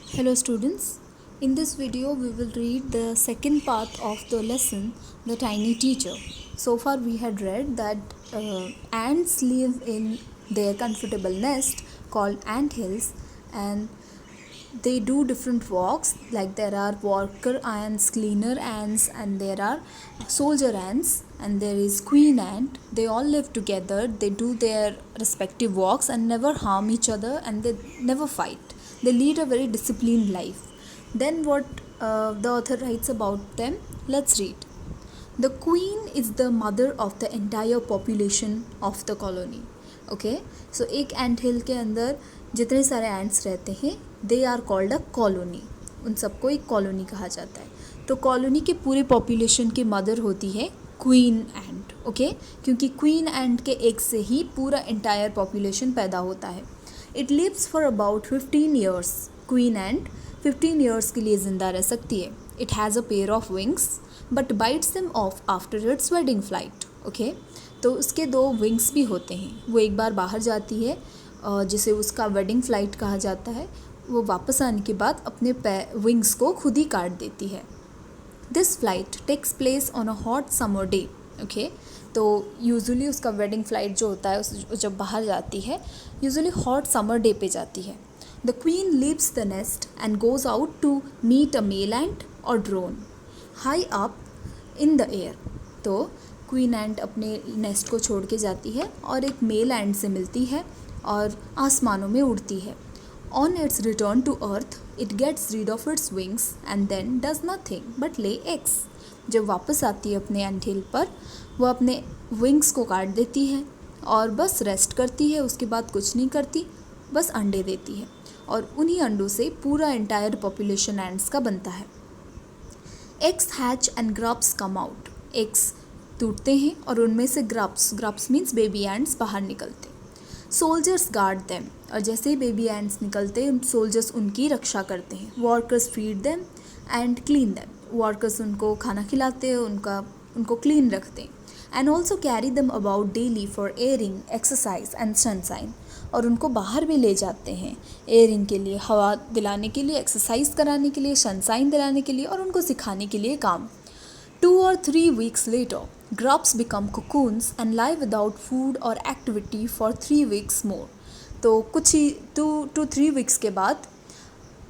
Hello students, in this video we will read the second part of the lesson, The Tiny Teacher. So far we had read that ants live in their comfortable nest called ant hills, and they do different works, like there are worker ants, cleaner ants, and there are soldier ants, and there is queen ant. They all live together, they do their respective works and never harm each other, and they never fight. They lead a very disciplined life. Then what the author writes about them, let's read. The queen is the mother of the entire population of the colony. Okay, so एक एंट हिल के अंदर जितने सारे ants रहते हैं they are called a colony. उन सबको एक कॉलोनी कहा जाता है. तो कॉलोनी के पूरे पॉपुलेशन की मदर होती है क्वीन एंट. ओके, क्योंकि क्वीन एंट के एक से ही पूरा एंटायर पॉपुलेशन पैदा होता है. It lives for about 15 years. Queen ant 15 years के लिए ज़िंदा रह सकती है. It has a pair of wings but bites them off after its wedding flight. Okay, तो उसके 2 विंग्स भी होते हैं. वो एक बार बाहर जाती है जिसे उसका वेडिंग फ्लाइट कहा जाता है. वो वापस आने के बाद अपने विंग्स को खुद ही काट देती है. This flight takes place on a hot summer day. Okay, तो यूजुअली उसका वेडिंग फ़्लाइट जो होता है उस जब बाहर जाती है यूजुअली हॉट समर डे पे जाती है. The queen leaves the nest and goes out to meet a male ant और drone high up in the air. तो क्वीन एंट अपने नेस्ट को छोड़ के जाती है और एक मेल एंट से मिलती है और आसमानों में उड़ती है. On its return to earth it gets rid of its wings and then does nothing but lay eggs. जब वापस आती है अपने एंट हिल पर वो अपने विंग्स को काट देती है और बस रेस्ट करती है. उसके बाद कुछ नहीं करती, बस अंडे देती है और उन्हीं अंडों से पूरा एंटायर पॉपुलेशन एंट्स का बनता है. Eggs hatch and grubs come out. Eggs टूटते हैं और उनमें से ग्रब्स मीन्स बेबी एंट्स बाहर निकलते. Soldiers guard them. और जैसे ही बेबी एंट्स निकलते सोल्जर्स उनकी रक्षा करते हैं. Workers feed them and clean them. Workers उनको खाना खिलाते हैं, उनको क्लीन रखते हैं. And also carry them about daily for airing, exercise and sunshine. और उनको बाहर भी ले जाते हैं एयरिंग के लिए, हवा दिलाने के लिए, एक्सरसाइज कराने के लिए, सनसाइन दिलाने के लिए और उनको सिखाने के लिए काम. 2 or 3 weeks later, grubs become cocoons and lie without food or activity for 3 weeks more. तो कुछ ही 2 to 3 weeks के बाद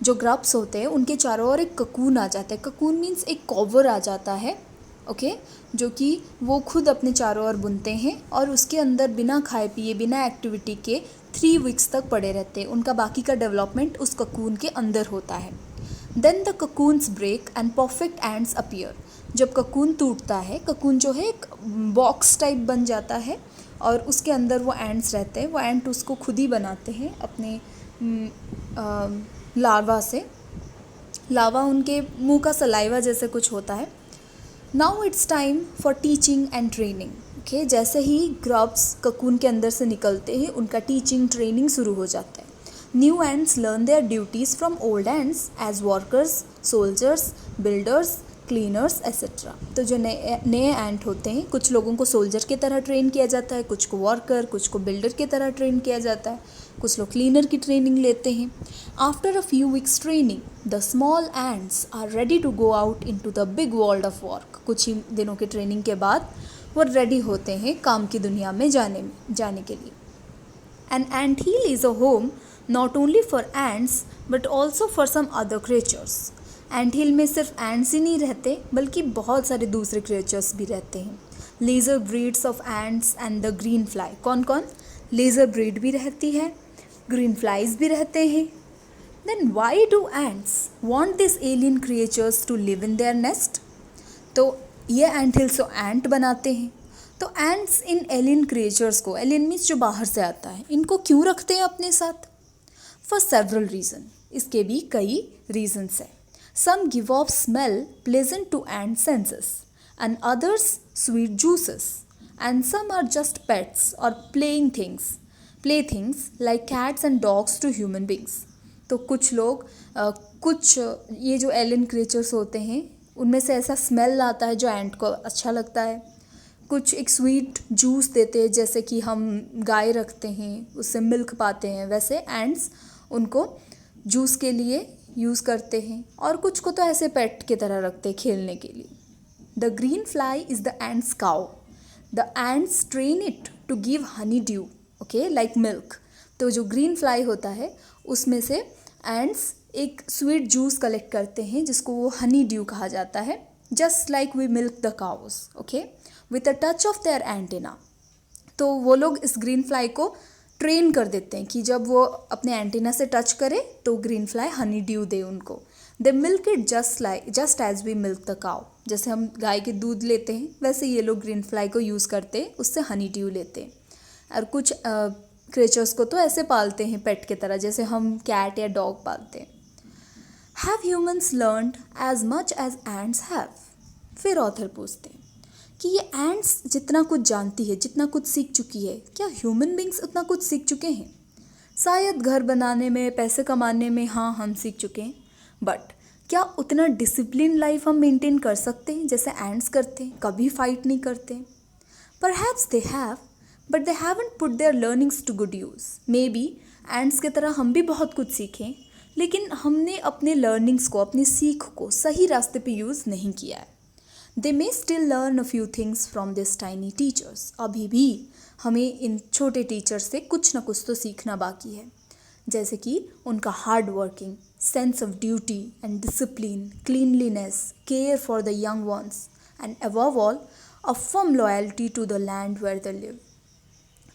जो ग्रब्स होते हैं उनके चारों ओर एक ककून आ जाता है. ककून मीन्स एक कवर आ जाता है. ओके, जो कि वो खुद अपने चारों ओर बुनते हैं और उसके अंदर बिना खाए पिए, बिना एक्टिविटी के 3 weeks तक पड़े रहते हैं. उनका बाकी का डेवलपमेंट उस ककून के अंदर होता है. Then the cocoons break and perfect ants appear. जब ककून टूटता है, ककून जो है एक बॉक्स टाइप बन जाता है और उसके अंदर वो एंड्स रहते हैं. वो एंट उसको खुद ही बनाते हैं अपने लार्वा से. लार्वा उनके मुंह का सलाइवा जैसे कुछ होता है. Now it's time for teaching and training. Okay, जैसे ही ग्रब्स ककून के अंदर से निकलते हैं उनका टीचिंग ट्रेनिंग शुरू हो जाता है. New ants learn their duties from old ants as workers, soldiers, builders, cleaners etcetera. तो जो नए एंट होते हैं, कुछ लोगों को सोल्जर की तरह ट्रेन किया जाता है, कुछ को वर्कर, कुछ को बिल्डर की तरह ट्रेन किया जाता है, कुछ लोग क्लीनर की ट्रेनिंग लेते हैं. After a few weeks training the small ants are ready to go out into the big world of work. कुछ ही दिनों की ट्रेनिंग के बाद वो रेडी होते हैं काम की दुनिया में जाने के लिए. An ant hill is a home not only for ants but also for some other creatures. Ant hill में सिर्फ एंट्स ही नहीं रहते बल्कि बहुत सारे दूसरे क्रिएचर्स भी रहते हैं. Laser breeds of ants and the green fly. कौन कौन? लेज़र ब्रीड भी रहती है, ग्रीन फ्लाइज भी रहते हैं. Then why do ants want this alien creatures to live in their nest. तो ये एंट हिल्स तो एंट बनाते हैं. तो एंट्स इन एलियन क्रिएचर्स को, एलियन मीन्स जो बाहर से आता है, इनको क्यों रखते हैं अपने साथ? For several reason. इसके भी कई रीजन्स हैं. Some give off smell pleasant to ant senses, and others sweet juices, and some are just pets or playthings like cats and dogs to human beings. तो कुछ लोग कुछ ये जो एलियन क्रिएचर्स होते हैं उनमें से ऐसा स्मेल आता है जो एंट को अच्छा लगता है. कुछ एक स्वीट जूस देते हैं, जैसे कि हम गाय रखते हैं उससे मिल्क पाते हैं, वैसे एंट्स उनको जूस के लिए यूज़ करते हैं और कुछ को तो ऐसे पेट की तरह रखते हैं खेलने के लिए. The green fly is the ants cow. The ants train it to give honey dew, okay, like milk. तो जो ग्रीन फ्लाई होता है उसमें से एंड्स एक स्वीट जूस कलेक्ट करते हैं जिसको वो हनी ड्यू कहा जाता है, just like we milk the cows, okay, with a touch of their antennae. तो वो लोग इस ग्रीन फ्लाई को ट्रेन कर देते हैं कि जब वो अपने एंटीना से टच करे तो ग्रीन फ्लाई हनी ड्यू दे उनको. They milk it just as we milk the cow. जैसे हम गाय के दूध लेते हैं वैसे ये लोग ग्रीन फ्लाई को यूज़ करते हैं, उससे हनी ड्यू लेते हैं. और कुछ क्रिएचर्स को तो ऐसे पालते हैं पेट की तरह, जैसे हम कैट या डॉग पालते हैं. Have humans learned as much as ants have. फिर ऑथर पूछते हैं कि ये एंड्स जितना कुछ जानती है, जितना कुछ सीख चुकी है, क्या ह्यूमन बींग्स उतना कुछ सीख चुके हैं? शायद घर बनाने में, पैसे कमाने में हाँ हम सीख चुके हैं, बट क्या उतना डिसिप्लिन लाइफ हम मेंटेन कर सकते हैं जैसे एंड्स करते हैं? कभी फाइट नहीं करते. Perhaps they have, but they haven't put their learnings to good use. Maybe ants की तरह हम भी बहुत कुछ सीखें, लेकिन हमने अपने लर्निंग्स को, अपनी सीख को सही रास्ते पे यूज़ नहीं किया है. They may still learn a few things from this tiny teachers. अभी भी हमें इन छोटे टीचर्स से कुछ ना कुछ तो सीखना बाकी है, जैसे कि उनका hard working, sense of duty and discipline, cleanliness, care for the young ones, and above all a firm loyalty to the land where they live.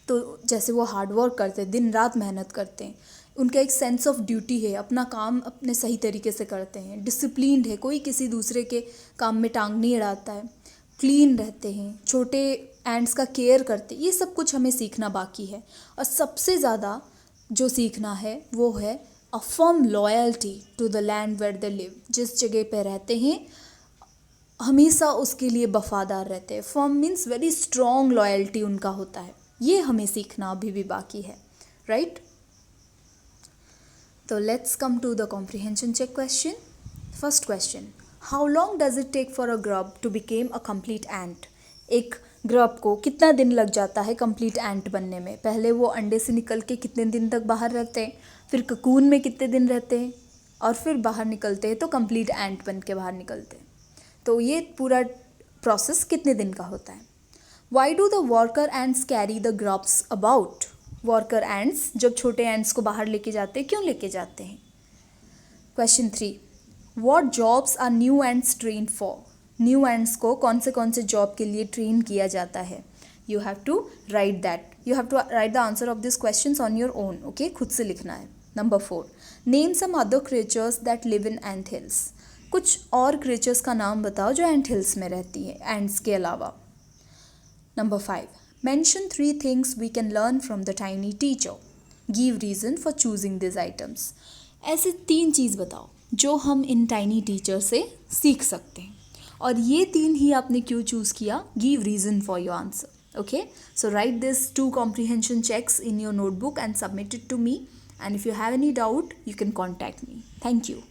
तो जैसे वो हार्ड वर्क करते हैं, दिन रात मेहनत करते हैं, उनका एक सेंस ऑफ ड्यूटी है, अपना काम अपने सही तरीके से करते हैं, डिसिप्लिन्ड है, कोई किसी दूसरे के काम में टांग नहीं अड़ाता है, क्लीन रहते हैं, छोटे एंड्स का केयर करते हैं. ये सब कुछ हमें सीखना बाकी है. और सबसे ज़्यादा जो सीखना है वो है a firm loyalty to the land where they live. जिस जगह पे रहते हैं हमेशा उसके लिए वफादार रहते हैं. Firm means very strong loyalty उनका होता है. ये हमें सीखना अभी भी बाकी है, राइट? तो let's come to the comprehension check question. First question, how long does it take for a grub to become a complete ant. एक ग्रब को कितना दिन लग जाता है कंप्लीट एंट बनने में? पहले वो अंडे से निकल के कितने दिन तक बाहर रहते हैं, फिर ककून में कितने दिन रहते हैं, और फिर बाहर निकलते हैं तो कंप्लीट एंट बन के बाहर निकलते हैं. तो ये पूरा प्रोसेस कितने दिन का होता है? Why do the worker ends carry the grubs about. Worker ends जब छोटे एंड्स को बाहर लेके जाते हैं, क्यों लेके जाते हैं? Question 3, what jobs are new ants train for. New ants को कौन से जॉब के लिए ट्रेन किया जाता है? You have to write that. You have to write the answer of this question on your own, okay, खुद से लिखना है. Number 4, name some other creatures that live in ant hills. कुछ और क्रिएचर्स का नाम बताओ जो एंट हिल्स में रहती है एंड्स के अलावा. Number 5, mention 3 things we can learn from the tiny teacher. Give reason for choosing these items. ऐसे 3 चीज़ बताओ जो हम इन टाइनी टीचर से सीख सकते हैं, और ये 3 ही आपने क्यों चूज़ किया. Give reason for your answer. Okay, so write this 2 comprehension checks in your notebook and submit it to me, and if you have any doubt you can contact me. Thank you.